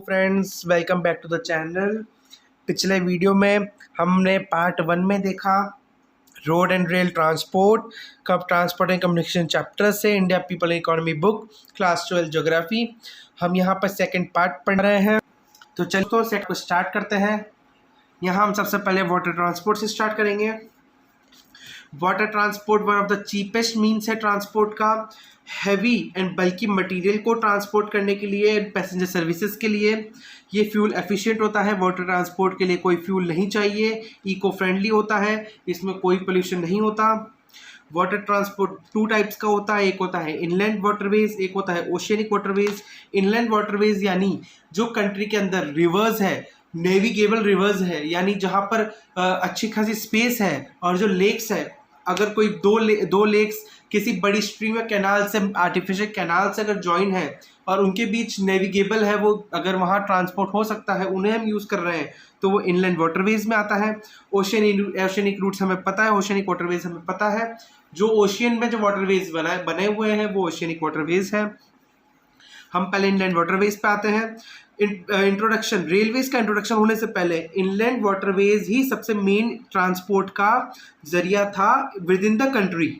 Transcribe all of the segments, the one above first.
Friends, welcome back to the channel. पिछले video में हमने पार्ट 1 में देखा रोड एंड रेल ट्रांसपोर्ट कब ट्रांसपोर्ट एंड कम्युनिकेशन चैप्टर से India people economy book class 12 geography. हम यहाँ पर सेकंड पार्ट पढ़ रहे हैं, तो चलिए तो सेट को स्टार्ट करते हैं। यहाँ हम सबसे पहले वाटर ट्रांसपोर्ट से स्टार्ट करेंगे। Water transport one of the cheapest means है ट्रांसपोर्ट का। हैवी एंड बल्कि मटेरियल को ट्रांसपोर्ट करने के लिए, पैसेंजर सर्विसेज के लिए ये फ्यूल एफिशिएंट होता है। वाटर ट्रांसपोर्ट के लिए कोई फ्यूल नहीं चाहिए, इको फ्रेंडली होता है, इसमें कोई पोल्यूशन नहीं होता। वाटर ट्रांसपोर्ट टू टाइप्स का होता है, एक होता है इनलैंड वाटरवेज, एक होता है ओशियनिक वाटरवेज। इनलैंड वाटरवेज यानी जो कंट्री के अंदर रिवर्स है, नेविगेबल रिवर्स है, यानी जहाँ पर अच्छी खासी स्पेस है, और जो लेक्स है, अगर कोई दो लेक्स किसी बड़ी स्ट्रीम या कैनाल से, आर्टिफिशियल कैनाल से अगर ज्वाइन है और उनके बीच नेविगेबल है, वो अगर वहाँ ट्रांसपोर्ट हो सकता है, उन्हें हम यूज़ कर रहे हैं, तो वो इनलैंड वाटरवेज में आता है। ओशियनिक रूट्स हमें पता है, ओशियनिक वाटरवेज हमें पता है। जो ओशियन में जो वाटरवेज बने हुए हैं वो ओशियनिक वाटरवेज है। हम पहले इनलैंड वाटरवेज पे आते हैं। इंट्रोडक्शन, रेलवेज का इंट्रोडक्शन होने से पहले इनलैंड वाटरवेज ही सबसे मेन ट्रांसपोर्ट का जरिया था with in the country.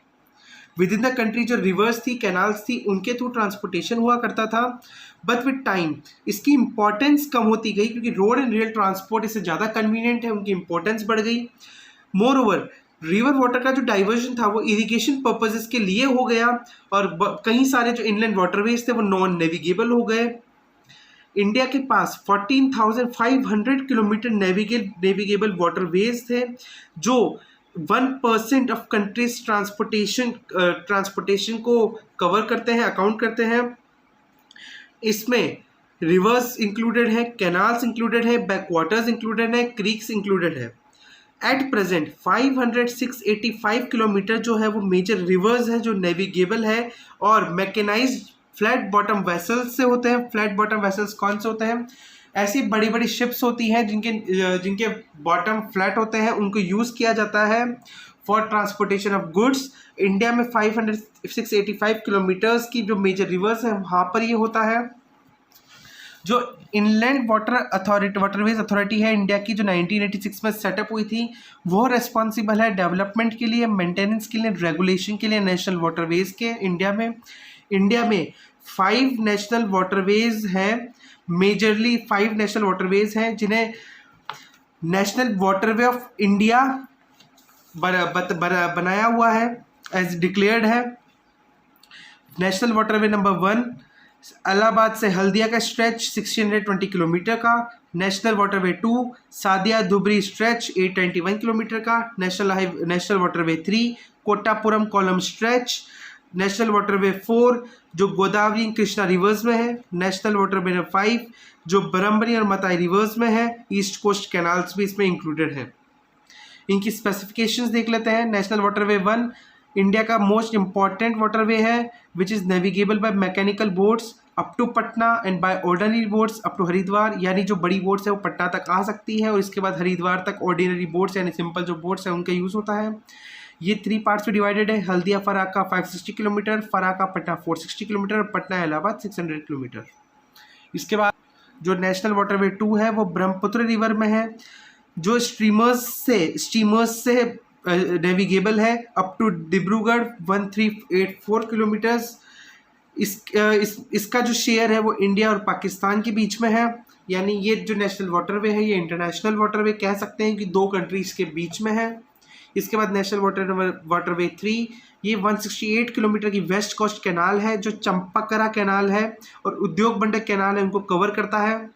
With in the country जो रिवर्स थी, कैनाल्स थी, उनके थ्रू ट्रांसपोर्टेशन हुआ करता था। बट विद टाइम इसकी इंपॉर्टेंस कम होती गई, क्योंकि रोड एंड रेल ट्रांसपोर्ट इससे ज़्यादा कन्वीनियंट है, उनकी इंपॉर्टेंस बढ़ गई। मोर ओवर रिवर वाटर का जो डाइवर्जन था वो इरिगेशन पर्पजेस के लिए हो गया, और कई सारे जो इनलैंड वाटरवेज थे वो नॉन नेविगेबल हो गए। इंडिया के पास 14,500 किलोमीटर नेविगेबल वाटरवेज थे, जो 1% ऑफ कंट्रीज ट्रांसपोर्टेशन को कवर करते हैं, अकाउंट करते हैं। इसमें रिवर्स इंक्लूडेड है, कैनाल्स इंक्लूडेड है, बैकवाटर्स इंक्लूडेड है, क्रीक्स इंक्लूडेड है। एट प्रेजेंट 685 किलोमीटर जो है वो मेजर रिवर्स है जो नेविगेबल है, और मैकेनाइज्ड फ्लैट बॉटम वेसल्स से होते हैं। फ्लैट बॉटम वेसल्स कौन से होते हैं? ऐसी बड़ी बड़ी शिप्स होती हैं जिनके बॉटम फ्लैट होते हैं, उनको यूज़ किया जाता है for transportation of goods. India में 685 किलोमीटर्स की जो मेजर रिवर्स है वहाँ पर ये होता है। जो इनलैंड वाटरवेज अथॉरिटी है इंडिया की, जो 1986 में सेटअप हुई थी, वो रेस्पॉन्सिबल है डेवलपमेंट के लिए, मेंटेनेंस के लिए, रेगुलेशन के लिए नेशनल वाटरवेज के। इंडिया में 5 नेशनल वाटरवेज हैं, मेजरली 5 नेशनल वाटरवेज हैं जिन्हें नेशनल वाटरवे ऑफ इंडिया बनाया हुआ है, एज डिक्लेयर्ड है। नेशनल वाटरवे नंबर 1 इलाहाबाद से हल्दिया का स्ट्रेच 1620 किलोमीटर का। National waterway 2 Sadiya Dhubri stretch 821 kilometre का। National waterway 3 Kottapuram Kollam stretch. National waterway 4 जो गोदावरी कृष्णा रिवर्स में है। नेशनल वाटरवे 5 जो ब्रह्मणी और मताई रिवर्स में है। ईस्ट कोस्ट कैनाल्स भी इसमें इंक्लूडेड है। इनकी स्पेसिफिकेशंस देख लेते हैं। नेशनल वाटरवे 1 इंडिया का मोस्ट इंपॉर्टेंट वाटरवे है, which is navigable by mechanical boats up to Patna and by ordinary boats up to Haridwar. यानी जो बड़ी बोट्स है वो पटना तक आ सकती है, और इसके बाद हरिद्वार तक ऑर्डिनरी बोट्स यानी सिंपल जो बोट्स है उनका यूज़ होता है। ये 3 पार्ट्स में डिवाइडेड है। हल्दिया फराक्का 560 किलोमीटर, फराक्का पटना 460 किलोमीटर, और पटना इलाहाबाद 600 किलोमीटर। इसके बाद जो नेशनल वाटरवे 2 है वो ब्रह्मपुत्र रिवर में है, जो स्टीमर्स से नेविगेबल है अप टू डिब्रूगढ़ 1384 किलोमीटर्स। इसका जो शेयर है वो इंडिया और पाकिस्तान के बीच में है, यानी ये जो नेशनल वाटरवे है ये इंटरनेशनल वाटरवे कह सकते हैं कि 2 कंट्रीज के बीच में है। इसके बाद नेशनल वाटरवे 3 ये 168 किलोमीटर की वेस्ट कोस्ट कैनाल है, जो चंपाकरा कैनाल है और उद्योग बंडक कैनाल है, उनको कवर करता है।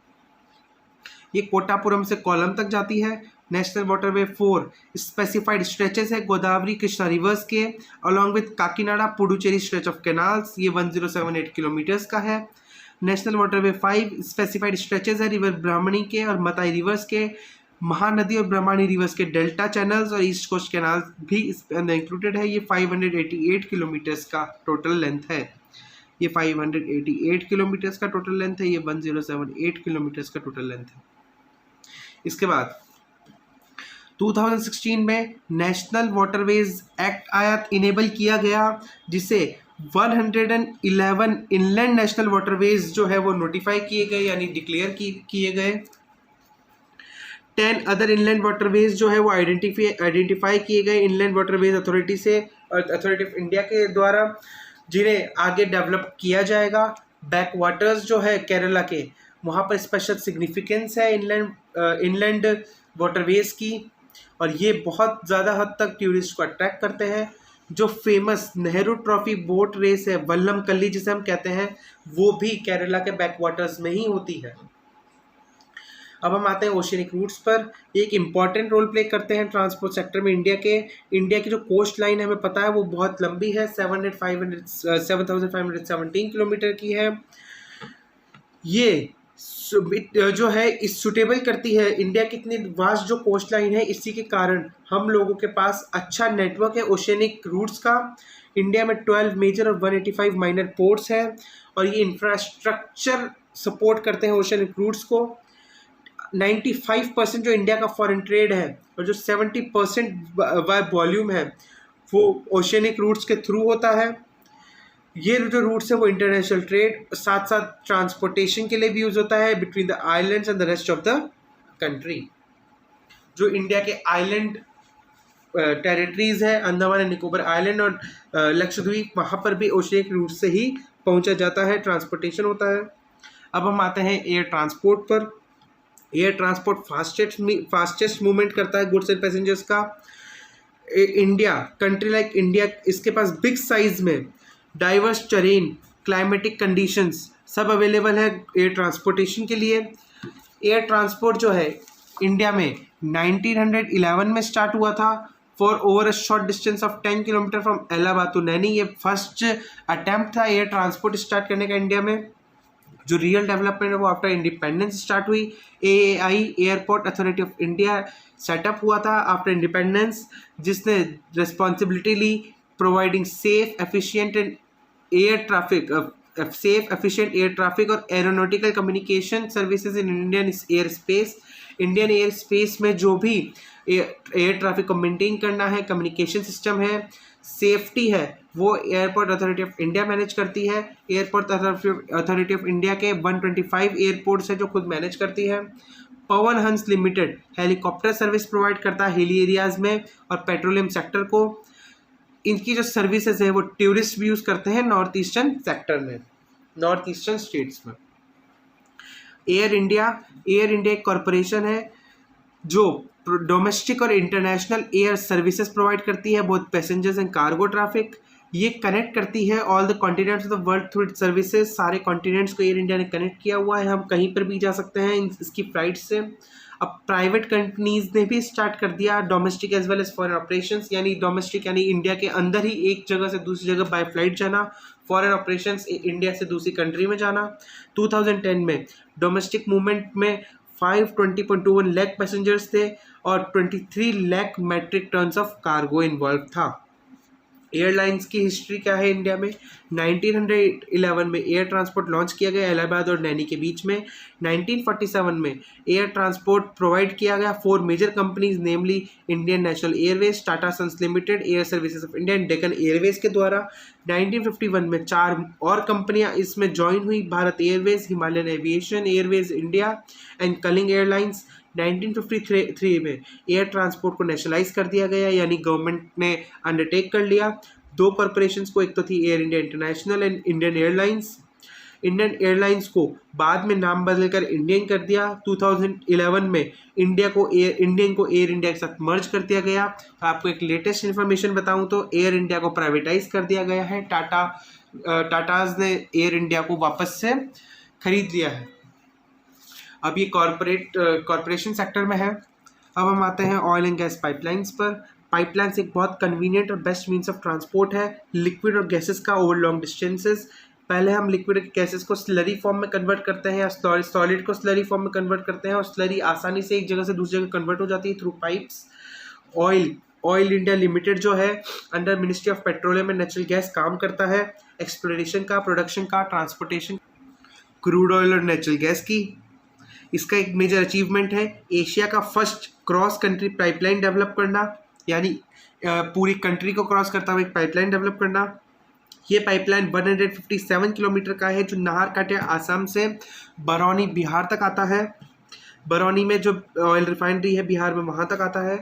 ये कोटापुरम से कोलम तक जाती है। नेशनल वाटरवे 4 स्पेसिफाइड स्ट्रेचेस है गोदावरी कृष्णा रिवर्स के, along with Kakinada Puducherry stretch of canals, ये 1078 किलोमीटर्स का है। नेशनल वाटरवे 5 स्पेसिफाइड स्ट्रेचेस है रिवर ब्राह्मणी के और मताई रिवर्स के, महानदी और ब्रह्मणी रिवर्स के डेल्टा चैनल्स और ईस्ट कोस्ट कैनाल भी इसके अंदर इंक्लूडेड है। ये 588 किलोमीटर्स का टोटल लेंथ है। ये 588 किलोमीटर्स का टोटल लेंथ है, ये 1078 किलोमीटर्स का टोटल लेंथ है। इसके बाद 2016 में नेशनल वाटरवेज एक्ट आया, इनेबल किया गया, जिसे 111 इनलैंड नेशनल वाटरवेज जो है वो नोटिफाई किए गए यानी डिक्लेयर किए गए। 10 अदर इनलैंड वाटरवेज जो है वो आइडेंटिफाई किए गए इनलैंड वाटरवेज अथॉरिटी से और अथॉरिटी ऑफ इंडिया के द्वारा, जिन्हें आगे डेवलप किया जाएगा। बैक वाटर्स जो है केरला के, वहाँ पर स्पेशल सिग्निफिकेंस है इनलैंड वाटरवेज की, और ये बहुत ज़्यादा हद तक टूरिस्ट को अट्रैक्ट करते हैं। जो famous Nehru trophy boat race है वल्लम कल्ली जिसे हम कहते हैं, वो भी केरला के बैक वाटर्स में ही होती है। अब हम आते हैं ओशियनिक रूट्स पर। एक इम्पॉर्टेंट रोल प्ले करते हैं ट्रांसपोर्ट सेक्टर में इंडिया की जो कोस्ट लाइन है, हमें पता है वो बहुत लंबी है, 7,517 किलोमीटर की है। ये जो है इस सुटेबल करती है इंडिया की इतनी वास्ट जो कोस्ट लाइन है, इसी के कारण हम लोगों के पास अच्छा नेटवर्क है ओशियनिक रूट्स का। इंडिया में 12 मेजर और 185 माइनर पोर्ट्स हैं, और ये इंफ्रास्ट्रक्चर सपोर्ट करते हैं ओशियनिक रूट्स को। 95% जो इंडिया का फॉरेन ट्रेड है और जो 70% वॉल्यूम है वो ओशियनिक रूट्स के थ्रू होता है। ये जो रूट्स है वो इंटरनेशनल ट्रेड साथ साथ ट्रांसपोर्टेशन के लिए भी यूज होता है between the islands and the rest of the country. जो इंडिया के आइलैंड टेरिटरीज है, अंडमान एंड निकोबार आइलैंड और लक्षद्वीप, वहाँ पर भी ओशियनिक रूट से ही पहुँचा जाता है, ट्रांसपोर्टेशन होता है। अब हम आते हैं एयर ट्रांसपोर्ट पर। एयर ट्रांसपोर्ट फास्टेस्ट मूवमेंट करता है गुड्स एंड पैसेंजर्स का। इंडिया, कंट्री लाइक इंडिया, इसके पास बिग साइज में डाइवर्स टेरेन, क्लाइमेटिक कंडीशंस सब अवेलेबल है एयर ट्रांसपोर्टेशन के लिए। एयर ट्रांसपोर्ट जो है इंडिया में 1911 में स्टार्ट हुआ था for over a short distance of 10 kilometre from Allahabad to Naini. ये फर्स्ट अटेम्प्ट था एयर ट्रांसपोर्ट स्टार्ट करने का इंडिया में। जो रियल डेवलपमेंट है वो आफ्टर इंडिपेंडेंस स्टार्ट हुई। AAI airport authority of India set up हुआ था आफ्टर इंडिपेंडेंस, जिसने रिस्पॉन्सिबिलिटी ली providing safe efficient air traffic और aeronautical communication services in Indian air space. Indian air space में जो भी एयर ट्रैफिक को मेंटेन करना है, कम्युनिकेशन सिस्टम है, सेफ्टी है, वो airport authority of India manage करती है। एयरपोर्ट अथॉरिटी ऑफ इंडिया के 125 एयरपोर्ट्स है जो खुद मैनेज करती है। Pawan Hans limited helicopter service provide करता है हिली एरियाज में और पेट्रोलियम सेक्टर को। इनकी जो सर्विसेज है वो टूरिस्ट भी यूज़ करते हैं नॉर्थ ईस्टर्न सेक्टर में, नॉर्थ ईस्टर्न स्टेट्स में। एयर इंडिया एक कॉरपोरेशन है जो डोमेस्टिक और इंटरनेशनल एयर सर्विसेज प्रोवाइड करती है, both passengers and cargo traffic. ये कनेक्ट करती है all the continents of the world through it's services. सारे कॉन्टिनेंट्स को एयर इंडिया ने कनेक्ट किया हुआ है, हम कहीं पर भी जा सकते हैं इसकी फ्लाइट से। अब प्राइवेट कंपनीज ने भी स्टार्ट कर दिया domestic as well as foreign operations, यानी डोमेस्टिक यानी इंडिया के अंदर ही एक जगह से दूसरी जगह बाय फ्लाइट जाना, फॉरेन ऑपरेशंस इंडिया से दूसरी कंट्री में जाना। 2010 में डोमेस्टिक मूवमेंट में 520.21 लाख पैसेंजर्स थे और 23 lakh metric tons of cargo involve था। एयरलाइंस की हिस्ट्री क्या है इंडिया में? 1911 में एयर ट्रांसपोर्ट लॉन्च किया गया इलाहाबाद और नैनी के बीच में। 1947 में एयर ट्रांसपोर्ट प्रोवाइड किया गया 4 major companies namely Indian National Airways, Tata Sons Limited, Air Services of India and Deccan Airways के द्वारा। 1951 में 4 और कंपनियां इसमें ज्वाइन हुई, Bharat Airways, Himalayan Aviation Airways India and Kalinga Airlines. 1953 में एयर ट्रांसपोर्ट को नेशनलाइज कर दिया गया, यानी गवर्नमेंट ने अंडरटेक कर लिया 2 कॉरपोरेशंस को, एक तो थी air India international and Indian airlines. Indian airlines को बाद में नाम बदलकर इंडियन कर दिया। 2011 में इंडियन को एयर इंडिया के साथ मर्ज कर दिया गया। आपको एक लेटेस्ट इन्फॉर्मेशन बताऊं तो एयर इंडिया को प्राइवेटाइज कर दिया गया है, टाटाज ने एयर इंडिया को वापस से खरीद लिया है। अब ये कॉरपोरेशन सेक्टर में है। अब हम आते हैं ऑयल एंड गैस पाइपलाइंस पर। पाइपलाइंस एक बहुत कन्वीनियंट और बेस्ट मीन्स ऑफ ट्रांसपोर्ट है लिक्विड और गैसेस का ओवर लॉन्ग डिस्टेंसेस। पहले हम लिक्विड गैसेस को स्लरी फॉर्म में कन्वर्ट करते हैं या सॉलिड को स्लरी फॉर्म में कन्वर्ट करते हैं, और स्लरी आसानी से एक जगह से दूसरी जगह कन्वर्ट हो जाती है through pipes. Oil India limited जो है under ministry of petroleum and natural gas काम करता है एक्सप्लोरेशन का, प्रोडक्शन का, ट्रांसपोर्टेशन क्रूड ऑयल और नेचुरल गैस की। इसका एक मेजर अचीवमेंट है एशिया का first cross country pipeline develop करना, यानी पूरी कंट्री को क्रॉस करता हुआ एक पाइपलाइन डेवलप करना। ये पाइपलाइन 157 किलोमीटर का है जो नाहरकटिया आसाम से बरौनी बिहार तक आता है। बरौनी में जो ऑयल रिफाइनरी है बिहार में, वहाँ तक आता है।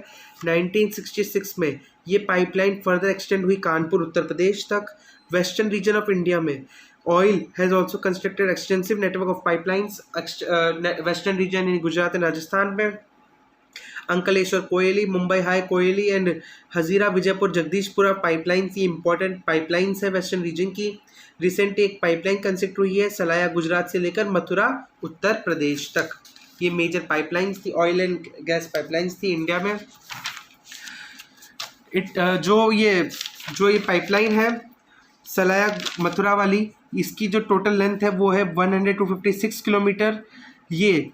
1966 में ये पाइपलाइन फर्दर एक्सटेंड हुई कानपुर उत्तर प्रदेश तक। वेस्टर्न रीजन ऑफ इंडिया में oil has also constructed extensive network of pipelines. Western region in Gujarat and Rajasthan में Ankleshwar Koyali, Mumbai high Koyali and Hazira Vijaipur Jagdishpura pipelines, ये इंपॉर्टेंट पाइपलाइंस है वेस्टर्न रीजन की। रिसेंटली एक पाइपलाइन कंस्ट्रक्ट हुई है सलाया गुजरात से लेकर मथुरा उत्तर प्रदेश तक। ये मेजर पाइपलाइंस थी, ऑयल एंड गैस पाइपलाइंस थी इंडिया में। जो ये पाइपलाइन है सलाया मथुरा वाली, इसकी जो टोटल लेंथ है वो है 100 to 56 किलोमीटर। ये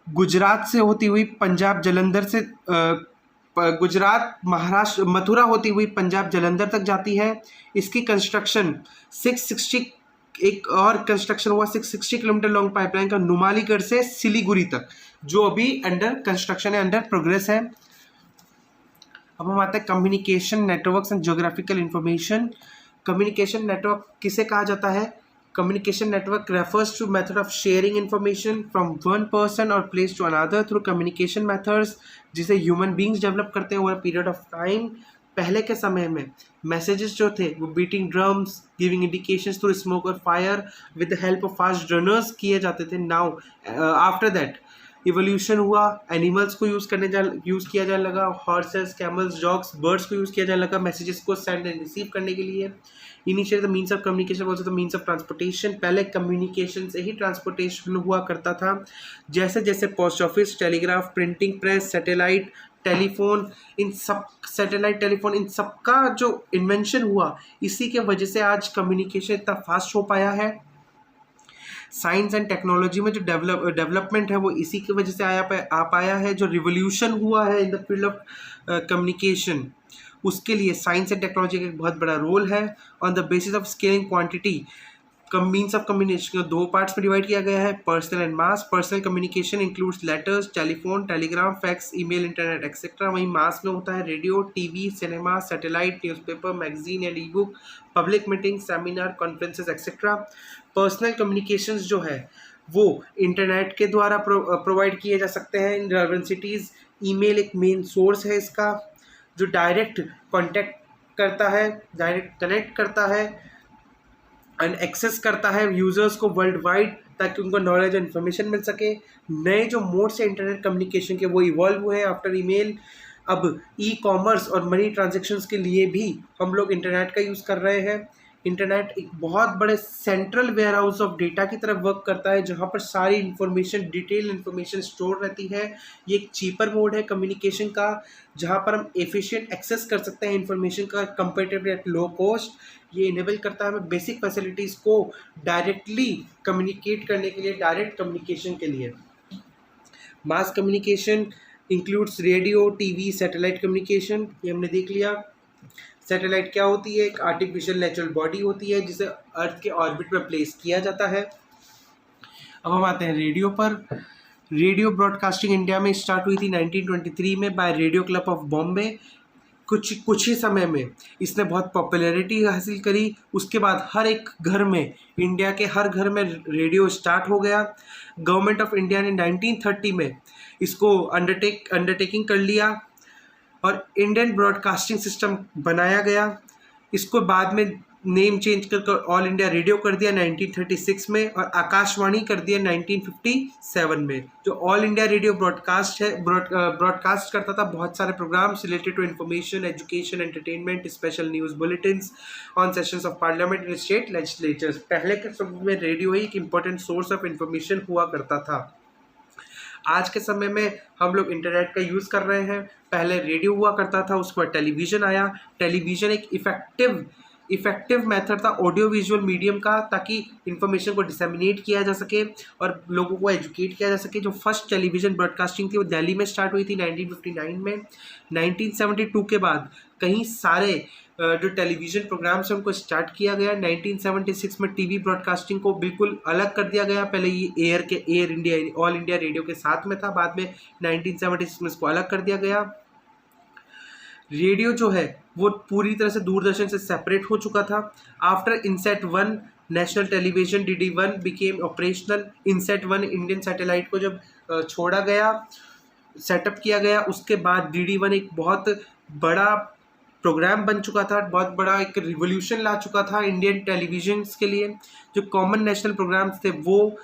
गुजरात से होती हुई पंजाब जलंधर से गुजरात महाराष्ट्र मथुरा होती हुई पंजाब जलंधर तक जाती है। इसकी कंस्ट्रक्शन 660 एक और कंस्ट्रक्शन हुआ 660 किलोमीटर लॉन्ग पाइपलाइन का नुमालीगढ़ से सिलीगुड़ी तक, जो अभी अंडर कंस्ट्रक्शन है, अंडर प्रोग्रेस है। अब हम आते हैं communication networks and geographical information. Communication network किसे कहा जाता है? Communication network refers to method of sharing information from one person और place to another through communication methods, जिसे ह्यूमन बींग्स डेवलप करते हैं over a period of time. पहले के समय में मैसेजेस जो थे वो beating drums, giving indications through smoke और fire with the help of fast runners किए जाते थे। नाउ आफ्टर दैट इवोल्यूशन हुआ, एनिमल्स को यूज़ किया जाने लगा, हॉर्सेस, कैमल्स, डॉग्स, बर्ड्स को यूज़ किया जाने लगा मैसेजेस को सेंड एंड रिसीव करने के लिए। Initially the means of communication was the means of transportation. पहले कम्युनिकेशन से ही ट्रांसपोर्टेशन हुआ करता था। जैसे जैसे post office, telegraph, printing press, satellite telephone, इन सब का जो इन्वेंशन हुआ, इसी के वजह से आज कम्युनिकेशन इतना फास्ट हो पाया है। साइंस एंड टेक्नोलॉजी में जो डेवलपमेंट है वो इसी की वजह से आ पाया है। जो रिवोल्यूशन हुआ है in the field of communication, उसके लिए साइंस एंड टेक्नोलॉजी का एक बहुत बड़ा रोल है। On the basis of scaling quantity, means of communication को दो पार्ट्स में डिवाइड किया गया है, personal and mass. Personal communication includes letters, telephone, Telegram, fax, email, internet etcetera. वहीं मास में होता है radio, TV, cinema, satellite, newspaper, magazine and E book, public meeting, seminar, conferences etcetera. Personal communications जो है वो इंटरनेट के द्वारा प्रोवाइड किए जा सकते हैं इन अर्बन सिटीज़। ईमेल एक मेन सोर्स है इसका, जो डायरेक्ट कॉन्टैक्ट करता है, डायरेक्ट कनेक्ट करता है एंड एक्सेस करता है यूज़र्स को वर्ल्ड वाइड, ताकि उनको नॉलेज और इन्फॉर्मेशन मिल सके। नए जो मोड से इंटरनेट कम्युनिकेशन के वो इवॉल्व हुए हैं आफ्टर ईमेल। अब ई कॉमर्स और मनी ट्रांजैक्शंस के लिए भी हम लोग इंटरनेट का यूज़ कर रहे हैं। इंटरनेट एक बहुत बड़े central warehouse of data की तरफ वर्क करता है, जहाँ पर सारी इन्फॉर्मेशन, डिटेल इन्फॉर्मेशन स्टोर रहती है। ये एक चीपर मोड है कम्युनिकेशन का, जहाँ पर हम एफिशिएंट एक्सेस कर सकते हैं इन्फॉर्मेशन का कंपेरेटिवली एट लो कॉस्ट। ये इनेबल करता है हमें बेसिक फैसिलिटीज़ को डायरेक्टली कम्युनिकेट करने के लिए, डायरेक्ट कम्युनिकेशन के लिए। Mass communication includes radio, TV, satellite communication, ये हमने देख लिया। सैटेलाइट क्या होती है? एक आर्टिफिशियल नेचुरल बॉडी होती है जिसे अर्थ के ऑर्बिट में प्लेस किया जाता है। अब हम आते हैं रेडियो पर। रेडियो ब्रॉडकास्टिंग इंडिया में स्टार्ट हुई थी 1923 में by Radio Club of Bombay. कुछ ही समय में इसने बहुत पॉपुलैरिटी हासिल करी। उसके बाद हर एक घर में, इंडिया के हर घर में रेडियो स्टार्ट हो गया। गवर्नमेंट ऑफ इंडिया ने 1930 में इसको अंडरटेकिंग कर लिया और इंडियन ब्रॉडकास्टिंग सिस्टम बनाया गया। इसको बाद में नेम चेंज कर ऑल इंडिया रेडियो कर दिया 1936 में, और आकाशवाणी कर दिया 1957 में। जो ऑल इंडिया रेडियो ब्रॉडकास्ट करता था बहुत सारे programmes related to information, education, entertainment, special news bulletins on sessions of parliament and state legislatures. पहले के समय में रेडियो ही एक इंपॉर्टेंट सोर्स ऑफ इंफॉर्मेशन हुआ करता था। आज के समय में हम लोग इंटरनेट का यूज़ कर रहे हैं। पहले रेडियो हुआ करता था, उसके बाद टेलीविज़न आया। टेलीविज़न एक इफ़ेक्टिव मेथड था ऑडियो विजुअल मीडियम का, ताकि इन्फॉर्मेशन को डिसेमिनेट किया जा सके और लोगों को एजुकेट किया जा सके। जो फर्स्ट टेलीविज़न ब्रॉडकास्टिंग थी वो दिल्ली में स्टार्ट हुई थी 1959 में। 1972 के बाद कहीं सारे जो टेलीविज़न प्रोग्राम्स हैं उनको स्टार्ट किया गया। 1976 में टीवी ब्रॉडकास्टिंग को बिल्कुल अलग कर दिया गया। पहले ये air India, all India radio के साथ में था, बाद में 1976 में इसको अलग कर दिया गया। रेडियो जो है वो पूरी तरह से दूरदर्शन से सेपरेट हो चुका था। After INSAT 1 national television DD1 became operational. INSAT 1 Indian satellite को जब छोड़ा गया, सेटअप किया गया, उसके बाद DD1 एक बहुत बड़ा प्रोग्राम बन चुका था, बहुत बड़ा एक रिवोल्यूशन ला चुका था इंडियन टेलीविजन के लिए। जो कॉमन नेशनल प्रोग्राम्स थे वो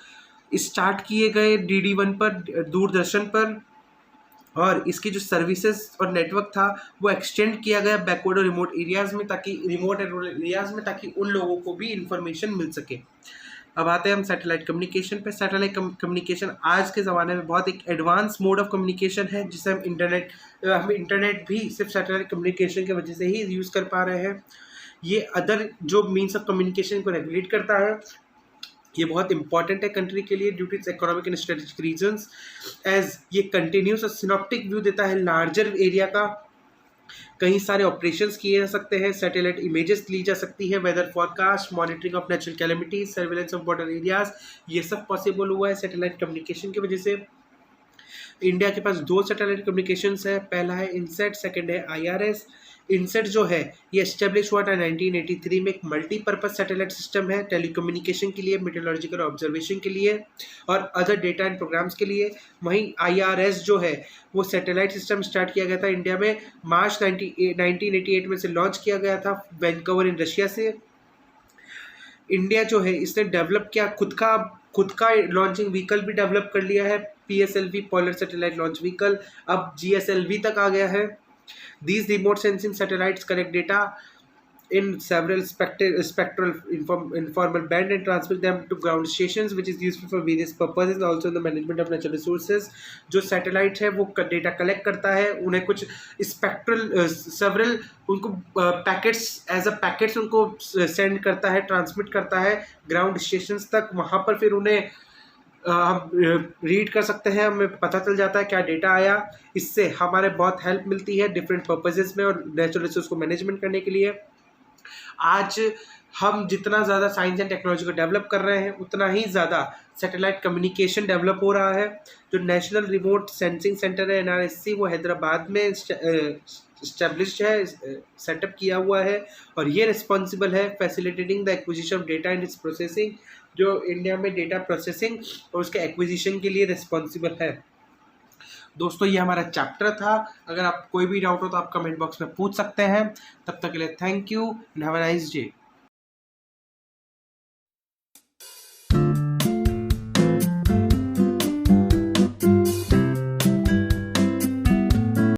स्टार्ट किए गए DD1 पर, दूरदर्शन पर, और इसकी जो सर्विसेज और नेटवर्क था वो एक्सटेंड किया गया बैकवर्ड और रिमोट एरियाज़ में, ताकि रिमोट एंड रूरल एरियाज़ में, ताकि उन लोगों को भी इंफॉर्मेशन मिल सके। अब आते हैं हम सैटेलाइट कम्युनिकेशन पे। सैटेलाइट कम्युनिकेशन आज के ज़माने में बहुत एक एडवांस मोड ऑफ कम्युनिकेशन है, जिसे हम इंटरनेट भी सिर्फ सैटेलाइट कम्युनिकेशन की वजह से ही यूज़ कर पा रहे हैं। ये अदर जो मीन्स ऑफ कम्युनिकेशन को रेगुलेट करता है, ये बहुत इंपॉर्टेंट है कंट्री के लिए due to its economic and strategic reasons, as ये कंटिन्यूस और सिनॉप्टिक व्यू देता है लार्जर एरिया का। कई सारे ऑपरेशंस किए जा सकते हैं, सैटेलाइट इमेजेस ली जा सकती है, weather forecast, monitoring of natural calamities, surveillance of border areas, ये सब पॉसिबल हुआ है सैटेलाइट कम्युनिकेशन की वजह से। इंडिया के पास 2 सैटेलाइट कम्युनिकेशंस है, पहला है इनसेट, सेकंड है IRS। इनसेट जो है ये एस्टेब्लिश हुआ था 1983 में, एक मल्टीपर्पज सैटेलाइट सिस्टम है टेलीकम्युनिकेशन के लिए, मेट्रोलॉजिकल ऑब्जर्वेशन के लिए और अदर डेटा एंड प्रोग्राम्स के लिए। वहीं IRS जो है वो सैटेलाइट सिस्टम स्टार्ट किया गया था इंडिया में मार्च 1988 में से लॉन्च किया गया था वैंकूवर इन रशिया से। इंडिया जो है इसने डेवलप किया खुद का लॉन्चिंग व्हीकल भी डेवलप कर लिया है, PSLV polar satellite launch vehicle, अब GSLV तक आ गया है। These remote sensing satellites collect data in several spectral informal band and transmit them to ground stations, which is useful for various purposes, also in the management of natural resources। जो satellite है वो data collect करता है, उन्हें कुछ spectral several उनको packets as a packets उनको send करता है, ट्रांसमिट करता है ग्राउंड स्टेशंस तक। वहाँ पर फिर उन्हें हम रीड कर सकते हैं, हमें पता चल जाता है क्या डेटा आया। इससे हमारे बहुत हेल्प मिलती है डिफरेंट पर्पसेस में और नेचुरल रिसोर्स को मैनेजमेंट करने के लिए। आज हम जितना ज़्यादा साइंस एंड टेक्नोलॉजी को डेवलप कर रहे हैं, उतना ही ज़्यादा सैटेलाइट कम्युनिकेशन डेवलप हो रहा है। जो नेशनल रिमोट सेंसिंग सेंटर है NRSC, वो हैदराबाद में इस्टेब्लिश्ड है, सेटअप किया हुआ है, और ये रिस्पॉन्सिबल है facilitating the acquisition of data and it's processing. जो इंडिया में डेटा प्रोसेसिंग और उसके एक्विजिशन के लिए रिस्पॉन्सिबल है। दोस्तों ये हमारा चैप्टर था, अगर आप कोई भी डाउट हो तो आप कमेंट बॉक्स में पूछ सकते हैं। तब तक के लिए thank you and have a nice day.